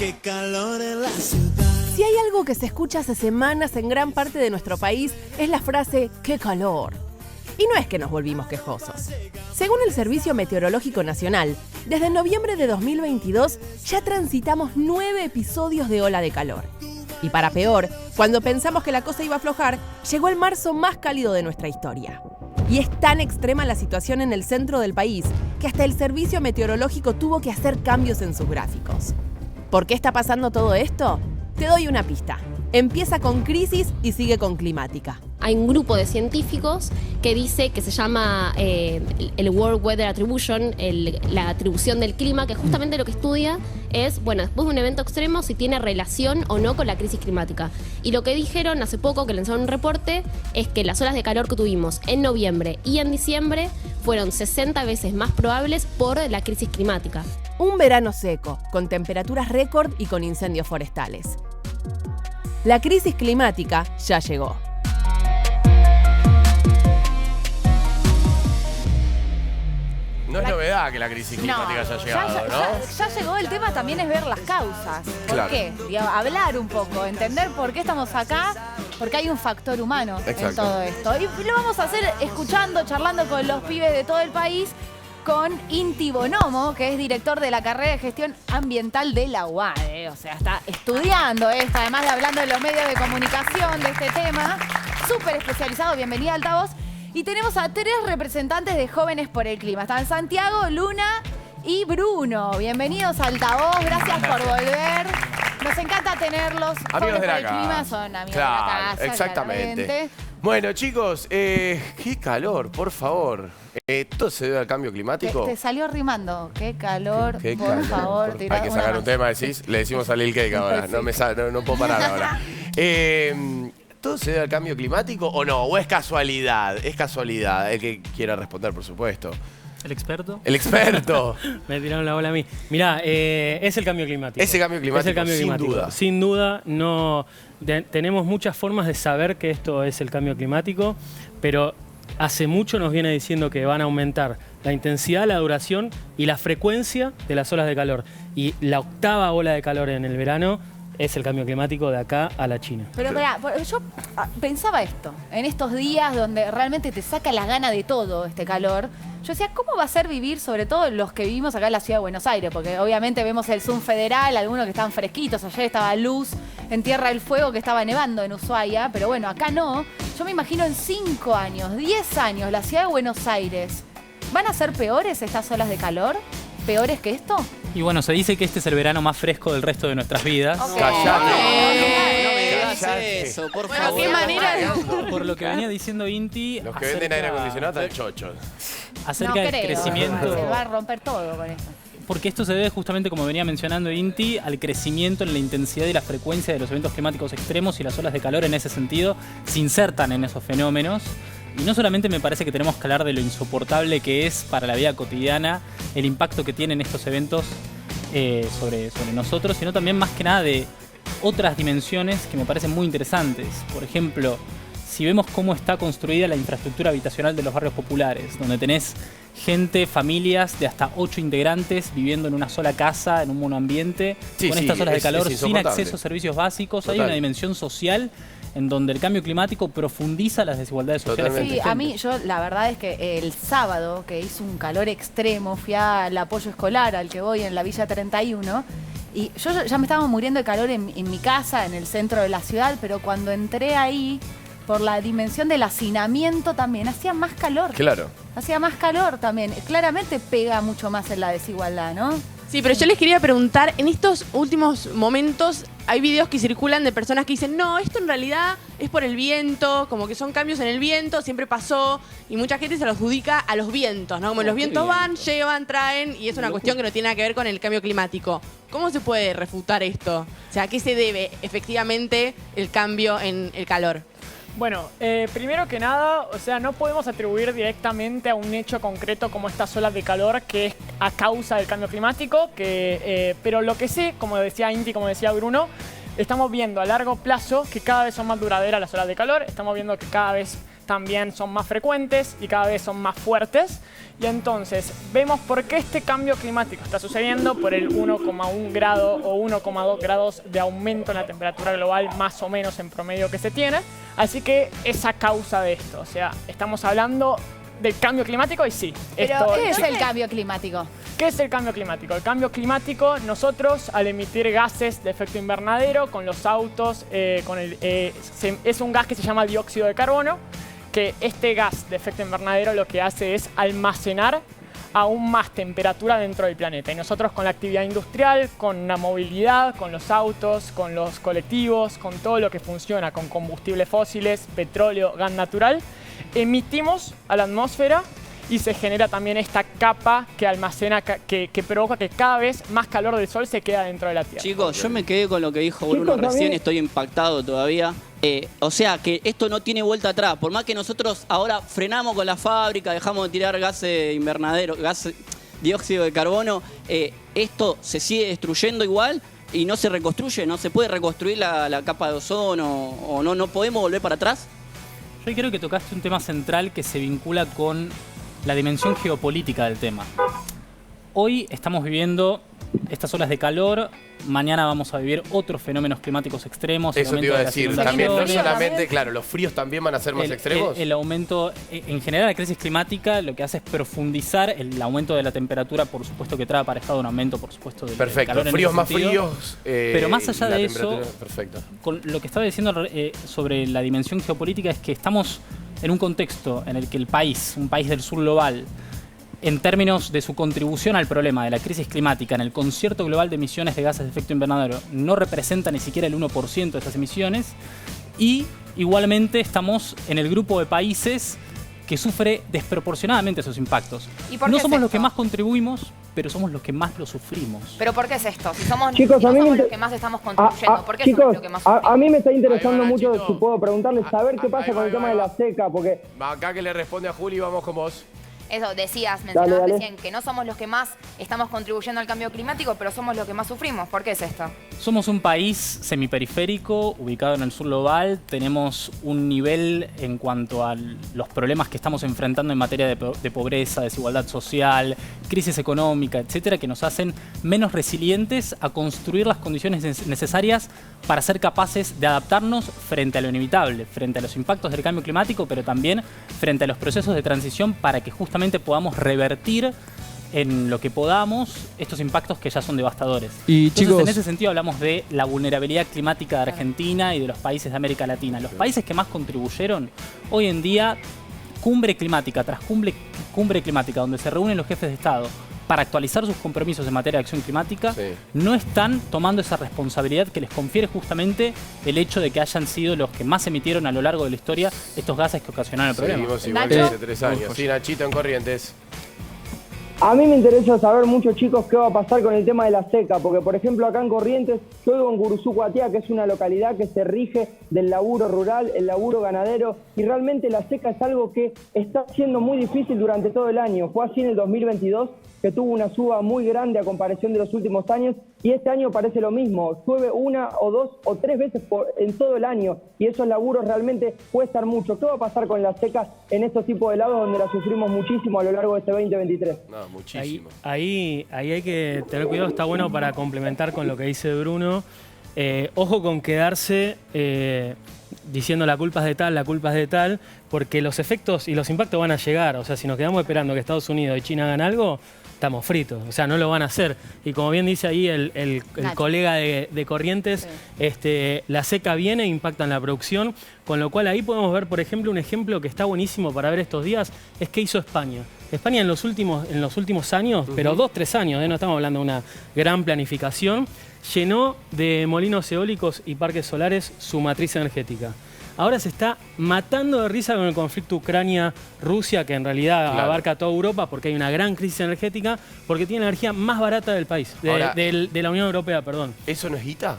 Qué calor en la ciudad. Si hay algo que se escucha hace semanas en gran parte de nuestro país, es la frase ¡qué calor! Y no es que nos volvimos quejosos. Según el Servicio Meteorológico Nacional, desde noviembre de 2022 ya transitamos 9 episodios de ola de calor. Y para peor, cuando pensamos que la cosa iba a aflojar, llegó el marzo más cálido de nuestra historia. Y es tan extrema la situación en el centro del país que hasta el Servicio Meteorológico tuvo que hacer cambios en sus gráficos. ¿Por qué está pasando todo esto? Te doy una pista. Empieza con crisis y sigue con climática. Hay un grupo de científicos que dice que se llama el World Weather Attribution, la atribución del clima, que justamente lo que estudia es, bueno, después de un evento extremo, si tiene relación o no con la crisis climática. Y lo que dijeron hace poco, que lanzaron un reporte, es que las olas de calor que tuvimos en noviembre y en diciembre fueron 60 veces más probables por la crisis climática. Un verano seco, con temperaturas récord y con incendios forestales. La crisis climática ya llegó. No es novedad que la crisis climática haya llegado, ¿no? Ya llegó, el tema también es ver las causas. ¿Por Claro. qué? Digamos, hablar un poco, entender por qué estamos acá, porque hay un factor humano en Exacto. todo esto. Y lo vamos a hacer escuchando, charlando con los pibes de todo el país, con Inti Bonomo, que es director de la carrera de gestión ambiental de la UADE. O sea, está estudiando esto, además de hablando de los medios de comunicación de este tema. Súper especializado, bienvenida Altavoz. Y tenemos a 3 representantes de Jóvenes por el Clima. Están Santiago, Luna y Bruno. Bienvenidos a Altavoz, gracias por volver. Nos encanta tenerlos. Amigos Jóvenes de por la el Clima casa. son amigos Claro, de la casa. exactamente. claramente. Bueno, chicos, qué calor, por favor. ¿Todo se debe al cambio climático? Te salió rimando. Qué calor, Qué por calor, favor. por- tirá Hay que una sacar más. un tema, decís. Le decimos a Lil Cake ahora. Sí. No puedo parar ahora. ¿Todo se debe al cambio climático o no? ¿O es casualidad? Es casualidad. El que quiera responder, por supuesto. ¿El experto? El experto. Me tiraron la bola a mí. Mirá, es el cambio climático. Es el cambio climático, Es el cambio sin climático. duda. Sin duda, no, tenemos muchas formas de saber que esto es el cambio climático, pero hace mucho nos viene diciendo que van a aumentar la intensidad, la duración y la frecuencia de las olas de calor. Y la 8ª ola de calor en el verano es el cambio climático de acá a la China. Pero mirá, yo pensaba esto, en estos días donde realmente te saca la gana de todo este calor. Yo decía, ¿cómo va a ser vivir, sobre todo los que vivimos acá en la ciudad de Buenos Aires? Porque obviamente vemos el Zoom federal, algunos que están fresquitos. Ayer estaba Luz en Tierra del Fuego, que estaba nevando en Ushuaia, pero bueno, acá no. Yo me imagino en 5 años, 10 años, la ciudad de Buenos Aires, ¿van a ser peores estas olas de calor? ¿Peores que esto? Y bueno, se dice que este es el verano más fresco del resto de nuestras vidas. Ok. Callate. No me digas Callate. eso, por Bueno, favor. qué manera de... Por lo que venía diciendo Inti, Los que venden aire acondicionado están chochos. acerca no del creo, crecimiento. se va a romper todo con esto. Porque esto se debe justamente, como venía mencionando Inti, al crecimiento en la intensidad y la frecuencia de los eventos climáticos extremos y las olas de calor en ese sentido se insertan en esos fenómenos. Y no solamente me parece que tenemos que hablar de lo insoportable que es para la vida cotidiana el impacto que tienen estos eventos sobre nosotros, sino también más que nada de otras dimensiones que me parecen muy interesantes. Por ejemplo, si vemos cómo está construida la infraestructura habitacional de los barrios populares, donde tenés gente, familias de hasta 8 integrantes viviendo en una sola casa, en un monoambiente, Sí, con sí, estas olas de es calor, sin insoportable. acceso a servicios básicos. Hay Total. una dimensión social en donde el cambio climático profundiza las desigualdades sociales. Totalmente. Sí, a mí, yo la verdad es que el sábado, que hizo un calor extremo, fui al apoyo escolar al que voy en la Villa 31, y yo ya me estaba muriendo de calor en mi casa, en el centro de la ciudad, pero cuando entré ahí, por la dimensión del hacinamiento también, hacía más calor. Claro. Hacía más calor también. Claramente pega mucho más en la desigualdad, ¿no? Sí, pero yo les quería preguntar, en estos últimos momentos hay videos que circulan de personas que dicen, no, esto en realidad es por el viento, como que son cambios en el viento, siempre pasó, y mucha gente se lo adjudica a los vientos, ¿no? Como los vientos van, llevan, traen, y es una cuestión que no tiene nada que ver con el cambio climático. ¿Cómo se puede refutar esto? O sea, ¿a qué se debe efectivamente el cambio en el calor? Bueno, primero que nada, o sea, no podemos atribuir directamente a un hecho concreto como estas olas de calor que es a causa del cambio climático, pero lo que sé, como decía Inti, como decía Bruno, estamos viendo a largo plazo que cada vez son más duraderas las olas de calor, estamos viendo que cada vez también son más frecuentes y cada vez son más fuertes. Y entonces vemos por qué este cambio climático está sucediendo por el 1,1 grado o 1,2 grados de aumento en la temperatura global más o menos en promedio que se tiene. Así que esa causa de esto, o sea, estamos hablando del cambio climático y sí. Pero, ¿qué es el cambio climático? ¿Qué es el cambio climático? El cambio climático, nosotros al emitir gases de efecto invernadero con los autos, es un gas que se llama dióxido de carbono, que este gas de efecto invernadero lo que hace es almacenar aún más temperatura dentro del planeta. Y nosotros con la actividad industrial, con la movilidad, con los autos, con los colectivos, con todo lo que funciona con combustibles fósiles, petróleo, gas natural, emitimos a la atmósfera y se genera también esta capa que almacena, que provoca que cada vez más calor del sol se queda dentro de la Tierra. Chicos, yo me quedé con lo que dijo Bruno recién, estoy impactado todavía. O sea, que esto no tiene vuelta atrás. Por más que nosotros ahora frenamos con la fábrica, dejamos de tirar gases invernadero, dióxido de carbono, esto se sigue destruyendo igual y no se reconstruye, no se puede reconstruir la capa de ozono o no podemos volver para atrás. Yo creo que tocaste un tema central que se vincula con la dimensión geopolítica del tema. Hoy estamos viviendo estas olas de calor, mañana vamos a vivir otros fenómenos climáticos extremos. Eso te iba a decir, también no solamente, claro, los fríos también van a ser más extremos. El aumento, en general la crisis climática lo que hace es profundizar el aumento de la temperatura, por supuesto que trae aparejado un aumento, por supuesto, del calor. Fríos más fríos. Pero más allá de eso, perfecto. Con lo que estaba diciendo sobre la dimensión geopolítica es que estamos en un contexto en el que un país del sur global, en términos de su contribución al problema de la crisis climática en el concierto global de emisiones de gases de efecto invernadero, no representa ni siquiera el 1% de esas emisiones, y igualmente estamos en el grupo de países que sufre desproporcionadamente esos impactos. ¿Y por qué no somos es los que esto? más contribuimos, pero somos los que más lo sufrimos. ¿Pero por qué es esto? Si somos, Chicos, si no a mí somos me los que más estamos contribuyendo, ¿por qué chicos, somos los que más sufrimos? a mí me está interesando mucho, si puedo preguntarles, saber qué pasa con el tema de la seca, porque... Acá que le responde a Juli, vamos con vos. Eso, mencionabas dale. recién que no somos los que más estamos contribuyendo al cambio climático, pero somos los que más sufrimos. ¿Por qué es esto? Somos un país semiperiférico, ubicado en el sur global. Tenemos un nivel en cuanto a los problemas que estamos enfrentando en materia de pobreza, desigualdad social, crisis económica, etcétera, que nos hacen menos resilientes a construir las condiciones necesarias para ser capaces de adaptarnos frente a lo inevitable, frente a los impactos del cambio climático, pero también frente a los procesos de transición para que justamente podamos revertir en lo que podamos estos impactos que ya son devastadores. Y entonces, chicos, en ese sentido hablamos de la vulnerabilidad climática de Argentina y de los países de América Latina. Los países que más contribuyeron hoy en día, cumbre climática tras cumbre climática, donde se reúnen los jefes de Estado para actualizar sus compromisos en materia de acción climática, no están tomando esa responsabilidad que les confiere justamente el hecho de que hayan sido los que más emitieron a lo largo de la historia estos gases que ocasionaron el problema. Seguimos igual que hace 3 años. Sí, Nachito en Corrientes. A mí me interesa saber mucho, chicos, qué va a pasar con el tema de la seca, porque, por ejemplo, acá en Corrientes, yo vivo en Guruzú, Cuatiá, que es una localidad que se rige del laburo rural, el laburo ganadero, y realmente la seca es algo que está siendo muy difícil durante todo el año. Fue así en el 2022, que tuvo una suba muy grande a comparación de los últimos años, y este año parece lo mismo, llueve 1 o 2 o 3 veces en todo el año, y esos laburos realmente cuestan mucho. ¿Qué va a pasar con la seca en estos tipos de lados donde la sufrimos muchísimo a lo largo de este 2023? No, muchísimo. Ahí hay que tener cuidado, está bueno para complementar con lo que dice Bruno. Ojo con quedarse diciendo la culpa es de tal, porque los efectos y los impactos van a llegar. O sea, si nos quedamos esperando que Estados Unidos y China hagan algo, estamos fritos. O sea, no lo van a hacer. Y como bien dice ahí el colega de Corrientes, la seca viene e impacta en la producción, con lo cual ahí podemos ver, por ejemplo, un ejemplo que está buenísimo para ver estos días, es qué hizo España. España en los últimos años, pero 2-3 años, no estamos hablando de una gran planificación, llenó de molinos eólicos y parques solares su matriz energética. Ahora se está matando de risa con el conflicto Ucrania-Rusia, que en realidad abarca toda Europa, porque hay una gran crisis energética, porque tiene la energía más barata del país, de la Unión Europea, perdón. ¿Eso no es guita?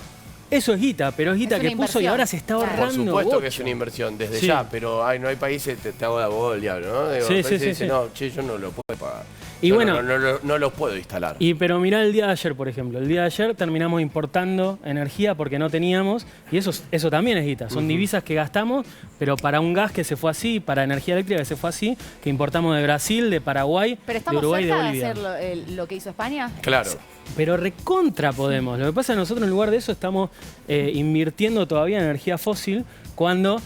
Eso es guita, pero es guita que puso y ahora se está ahorrando. Por supuesto que es una inversión, desde ya, pero no hay países, te hago de abogado del diablo, ¿no? Digo, Sí. no, che, yo no lo puedo pagar. Y Yo bueno, no los puedo instalar. pero mirá el día de ayer, por ejemplo. El día de ayer terminamos importando energía porque no teníamos, y eso también es guita. Son divisas que gastamos, pero para un gas que se fue así, para energía eléctrica que se fue así, que importamos de Brasil, de Paraguay, Pero de estamos Uruguay y de cerca de Bolivia. hacer lo que hizo España. Claro. Pero recontra podemos. Lo que pasa es que nosotros en lugar de eso estamos invirtiendo todavía en energía fósil cuando,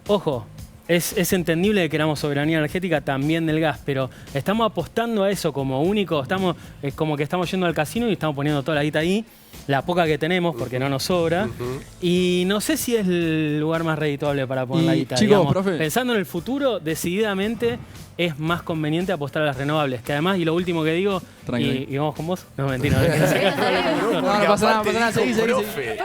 ojo, es entendible que queramos soberanía energética también del gas, pero estamos apostando a eso como único. Es como que estamos yendo al casino y estamos poniendo toda la guita ahí, la poca que tenemos porque no nos sobra. Y no sé si es el lugar más redituable para poner la guita. Chicos, digamos. profe. Pensando en el futuro, decididamente es más conveniente apostar a las renovables. Que además, y lo último que digo, y vamos con vos. No, mentira. No pasa nada, seguí. Profe,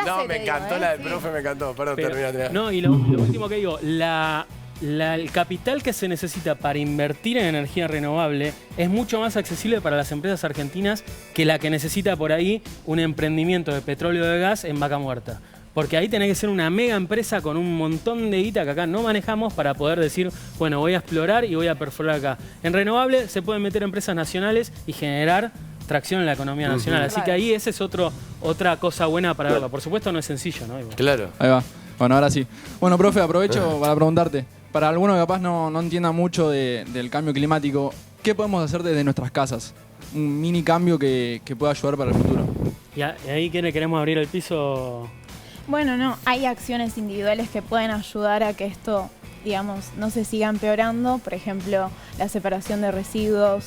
No, me encantó la del profe, me encantó. Perdón, termina. No, y lo último que digo, el capital que se necesita para invertir en energía renovable es mucho más accesible para las empresas argentinas que la que necesita por ahí un emprendimiento de petróleo o de gas en Vaca Muerta. Porque ahí tenés que ser una mega empresa con un montón de guita que acá no manejamos para poder decir, bueno, voy a explorar y voy a perforar acá. En renovable se pueden meter empresas nacionales y generar tracción en la economía nacional. Así que ahí esa es otra cosa buena para verlo. Por supuesto no es sencillo, ¿no? Claro. Ahí va. Bueno, ahora sí. Bueno, profe, aprovecho para preguntarte. Para algunos que capaz no entiendan mucho del cambio climático, ¿qué podemos hacer desde nuestras casas? Un mini cambio que pueda ayudar para el futuro. Y ahí queremos abrir el piso. Bueno, no, hay acciones individuales que pueden ayudar a que esto, digamos, no se siga empeorando. Por ejemplo, la separación de residuos.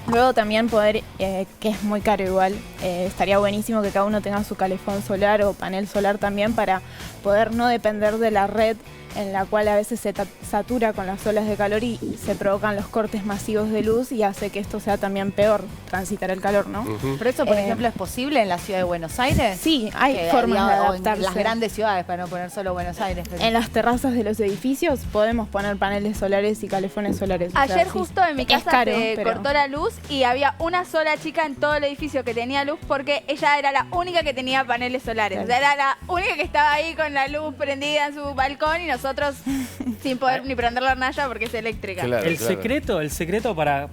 Luego también poder, que es muy caro igual, estaría buenísimo que cada uno tenga su calefón solar o panel solar también para poder no depender de la red en la cual a veces se satura con las olas de calor y se provocan los cortes masivos de luz y hace que esto sea también peor, transitar el calor, ¿no? Pero eso, por ejemplo, ¿es posible en la ciudad de Buenos Aires? Sí, hay formas de adaptarse. En las grandes ciudades, para no poner solo Buenos Aires. En las terrazas de los edificios podemos poner paneles solares y calefones solares. Ayer justo en mi casa caro, se cortó la luz y había una sola chica en todo el edificio que tenía luz porque ella era la única que tenía paneles solares. Claro. O sea, era la única que estaba ahí con la luz prendida en su balcón y nosotros sin poder ni prender la hornalla porque es eléctrica. El secreto para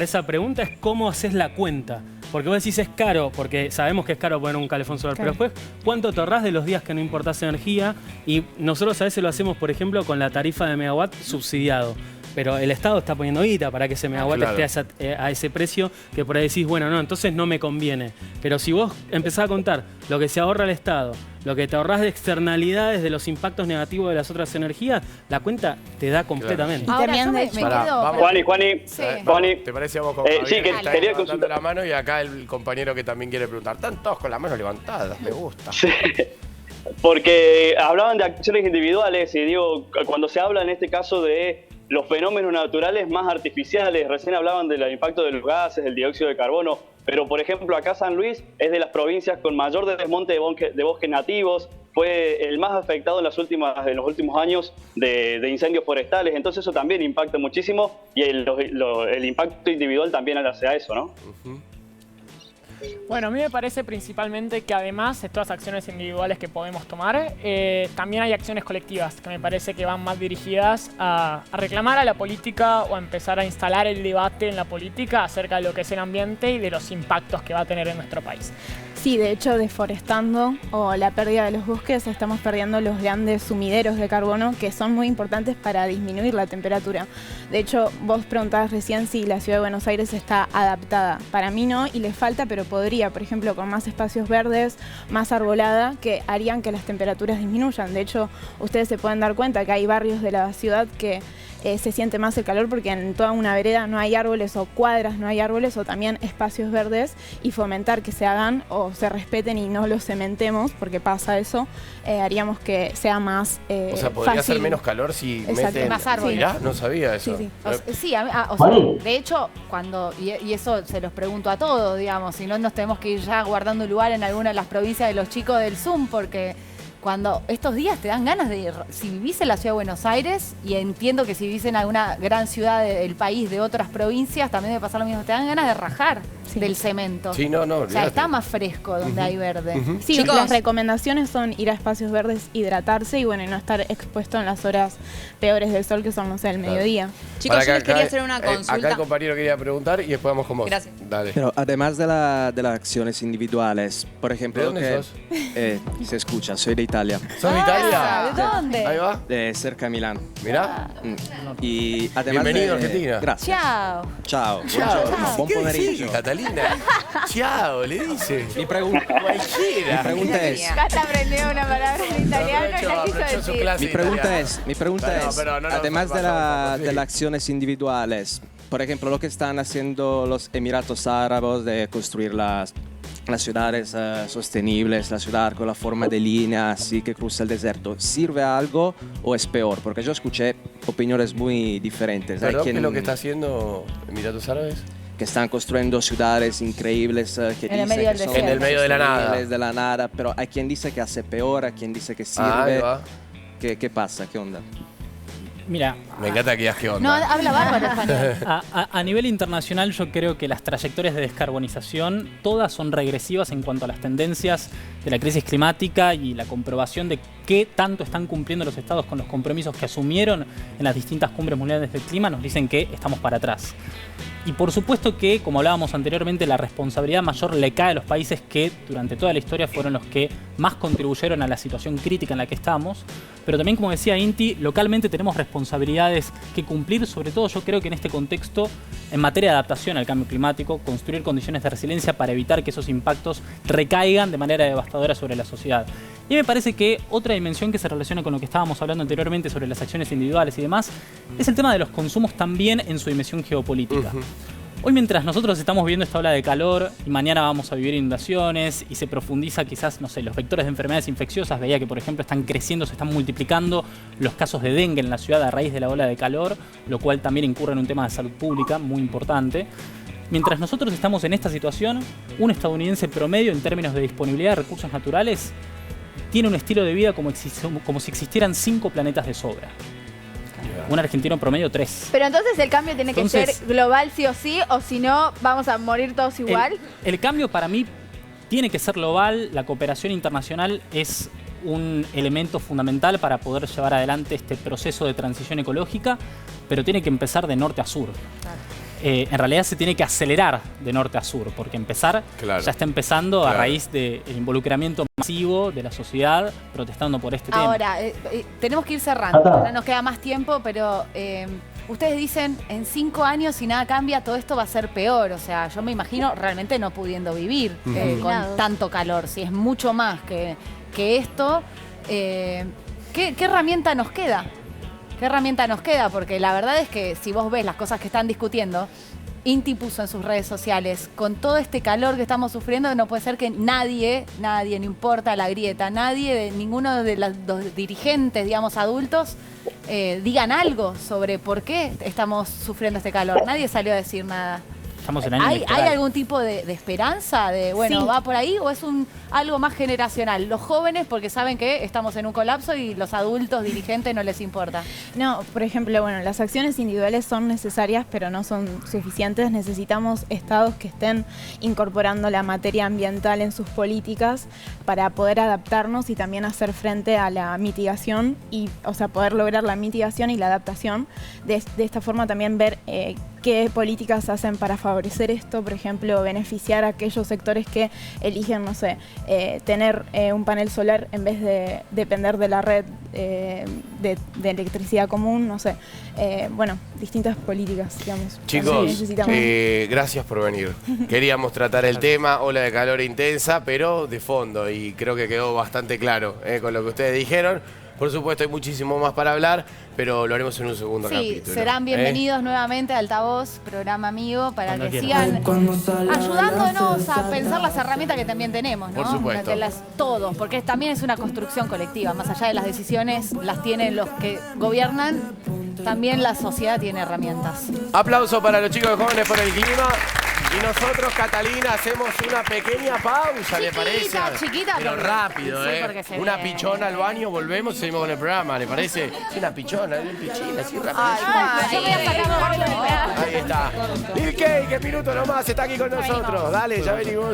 esa pregunta es cómo haces la cuenta. Porque vos decís es caro, porque sabemos que es caro poner un calefón solar, pero después, ¿cuánto te ahorrás de los días que no importás energía? Y nosotros a veces lo hacemos, por ejemplo, con la tarifa de megawatt subsidiado. Pero el Estado está poniendo guita para que ese megawatt esté a ese precio, que por ahí decís, bueno, no, entonces no me conviene. Pero si vos empezás a contar lo que se ahorra el Estado, lo que te ahorrás de externalidades de los impactos negativos de las otras energías, la cuenta te da completamente. Ahora, también me quedo... Juani. ¿Te parece a vos con Sí, que está quería levantando la mano y acá el compañero que también quiere preguntar. Están todos con las manos levantadas, me gusta. Sí. Porque hablaban de acciones individuales y digo, cuando se habla en este caso de los fenómenos naturales más artificiales, recién hablaban del impacto de los gases, del dióxido de carbono, pero por ejemplo acá San Luis es de las provincias con mayor desmonte de bosques nativos, fue el más afectado en los últimos años de incendios forestales, entonces eso también impacta muchísimo y el impacto individual también hace a eso, ¿no? Bueno, a mí me parece principalmente que además de todas las acciones individuales que podemos tomar, también hay acciones colectivas que me parece que van más dirigidas a reclamar a la política o a empezar a instalar el debate en la política acerca de lo que es el ambiente y de los impactos que va a tener en nuestro país. Sí, de hecho, deforestando o la pérdida de los bosques, estamos perdiendo los grandes sumideros de carbono que son muy importantes para disminuir la temperatura. De hecho, vos preguntabas recién si la ciudad de Buenos Aires está adaptada. Para mí no, y le falta, pero podría, por ejemplo, con más espacios verdes, más arbolada, que harían que las temperaturas disminuyan. De hecho, ustedes se pueden dar cuenta que hay barrios de la ciudad que se siente más el calor porque en toda una vereda no hay árboles o cuadras no hay árboles o también espacios verdes, y fomentar que se hagan o se respeten y no los cementemos, porque pasa eso, haríamos que sea más o sea, podría fácil. ser menos calor si meten más árboles. Mirá, no sabía eso. Sí, de hecho, y eso se los pregunto a todos, digamos, si no nos tenemos que ir ya guardando lugar en alguna de las provincias de los chicos del Zoom, porque cuando estos días te dan ganas de, si vivís en la ciudad de Buenos Aires, y entiendo que si vivís en alguna gran ciudad del país, de otras provincias, también debe pasar lo mismo, te dan ganas de rajar. del cemento. Sí, no, O sea, olvídate. está más fresco donde hay verde. Sí, las recomendaciones son ir a espacios verdes, hidratarse y bueno, y no estar expuesto en las horas peores del sol, que son, no sé, el mediodía. Chicos, yo les quería hacer una consulta. Acá el compañero quería preguntar y después vamos con vos. Gracias. Dale. Pero además de las acciones individuales, por ejemplo, ¿De dónde sos? Se escucha, soy de Italia. ¿Sos de Italia? ¿De dónde? Ahí va. Cerca de Milán. Mirá. Y además Bienvenido a Argentina. Gracias. Chao. Ciao. Ciao. Buongiorno, buon ¿Qué pomeriggio. decís, Catalina? Ciao, le dice. Mi pregunta es... Cata aprendió una palabra en italiano y la quiso Aprovechó su decir. clase Mi pregunta Pero, es, pero no nos además de, pasamos, sí. de las acciones individuales, por ejemplo, lo que están haciendo los Emiratos Árabes de construir las ciudades sostenibles, la ciudad con la forma de línea así que cruza el desierto, ¿sirve a algo o es peor? Porque yo escuché opiniones muy diferentes. Hay ¿Perdón, qué quien- es lo que está haciendo Emiratos Árabes? que están construyendo ciudades increíbles que En el dicen medio del que son desierto. En el medio de la nada. sostenibles, de la nada, pero hay quien dice que hace peor, hay quien dice que Ahí sirve. va. ¿Qué pasa? ¿Qué onda? Mira, Me encanta que digas qué No, onda. habla bárbaro español. a nivel internacional yo creo que las trayectorias de descarbonización todas son regresivas en cuanto a las tendencias de la crisis climática y la comprobación de qué tanto están cumpliendo los estados con los compromisos que asumieron en las distintas cumbres mundiales del clima nos dicen que estamos para atrás. Y por supuesto que, como hablábamos anteriormente, la responsabilidad mayor le cae a los países que durante toda la historia fueron los que más contribuyeron a la situación crítica en la que estamos. Pero también, como decía Inti, localmente tenemos responsabilidades que cumplir, sobre todo yo creo que en este contexto, en materia de adaptación al cambio climático, construir condiciones de resiliencia para evitar que esos impactos recaigan de manera devastadora sobre la sociedad. Y me parece que otra dimensión que se relaciona con lo que estábamos hablando anteriormente sobre las acciones individuales y demás, es el tema de los consumos también en su dimensión geopolítica. Hoy, mientras nosotros estamos viendo esta ola de calor y mañana vamos a vivir inundaciones y se profundiza quizás, no sé, los vectores de enfermedades infecciosas, veía que por ejemplo están creciendo, se están multiplicando los casos de dengue en la ciudad a raíz de la ola de calor, lo cual también incurre en un tema de salud pública muy importante. Mientras nosotros estamos en esta situación, un estadounidense promedio en términos de disponibilidad de recursos naturales tiene un estilo de vida como si existieran 5 planetas de sobra. Un argentino promedio 3. Pero entonces el cambio tiene que Entonces- ser global sí o sí, o si no, vamos a morir todos igual. El cambio para mí tiene que ser global, la cooperación internacional es un elemento fundamental para poder llevar adelante este proceso de transición ecológica, pero tiene que empezar de norte a sur. En realidad se tiene que acelerar de norte a sur, porque empezar Claro. ya está empezando a Claro. raíz del involucramiento masivo de la sociedad protestando por este tema. Ahora, tenemos que ir cerrando. No nos queda más tiempo, pero ustedes dicen, en 5 años, si nada cambia, todo esto va a ser peor. O sea, yo me imagino realmente no pudiendo vivir con tanto calor. Si es mucho más que esto, ¿qué herramienta nos queda? ¿Qué herramienta nos queda? Porque la verdad es que si vos ves las cosas que están discutiendo, Inti puso en sus redes sociales, con todo este calor que estamos sufriendo, no puede ser que nadie, no importa la grieta, nadie, de ninguno de los dirigentes, digamos, adultos, digan algo sobre por qué estamos sufriendo este calor. Nadie salió a decir nada. Estamos en año ¿Hay electoral. algún tipo de esperanza de, bueno, Sí. va por ahí o es algo más generacional? Los jóvenes porque saben que estamos en un colapso y los adultos dirigentes no les importa. No, por ejemplo, bueno, las acciones individuales son necesarias, pero no son suficientes. Necesitamos estados que estén incorporando la materia ambiental en sus políticas para poder adaptarnos y también hacer frente a la mitigación y, o sea, poder lograr la mitigación y la adaptación. De esta forma también ver qué políticas hacen para favorecer esto, por ejemplo, beneficiar a aquellos sectores que eligen, no sé, tener un panel solar en vez de depender de la red de electricidad común, no sé. Bueno, distintas políticas, digamos. Chicos, Así necesitamos. gracias por venir. Queríamos tratar el tema, ola de calor intensa, pero de fondo, y creo que quedó bastante claro con lo que ustedes dijeron. Por supuesto, hay muchísimo más para hablar, pero lo haremos en un segundo Sí, capítulo. serán bienvenidos nuevamente a Altavoz, programa amigo, para Cuando que quieran. sigan ayudándonos a pensar las herramientas que también tenemos, ¿no? Por supuesto. Todos, porque también es una construcción colectiva. Más allá de las decisiones, las tienen los que gobiernan, también la sociedad tiene herramientas. Aplauso para los chicos jóvenes por el clima. Y nosotros, Catalina, hacemos una pequeña pausa, ¿le parece? Chiquita, pero porque- rápido, sí, ¿eh? porque se Una viene. pichona al baño, volvemos y seguimos con el programa, ¿le parece? Sí, una pichona, bien pichina, así rápido. Yo voy a sacar Ahí está. Lil Cake, que minuto nomás, está aquí con nosotros. Dale, ya venimos.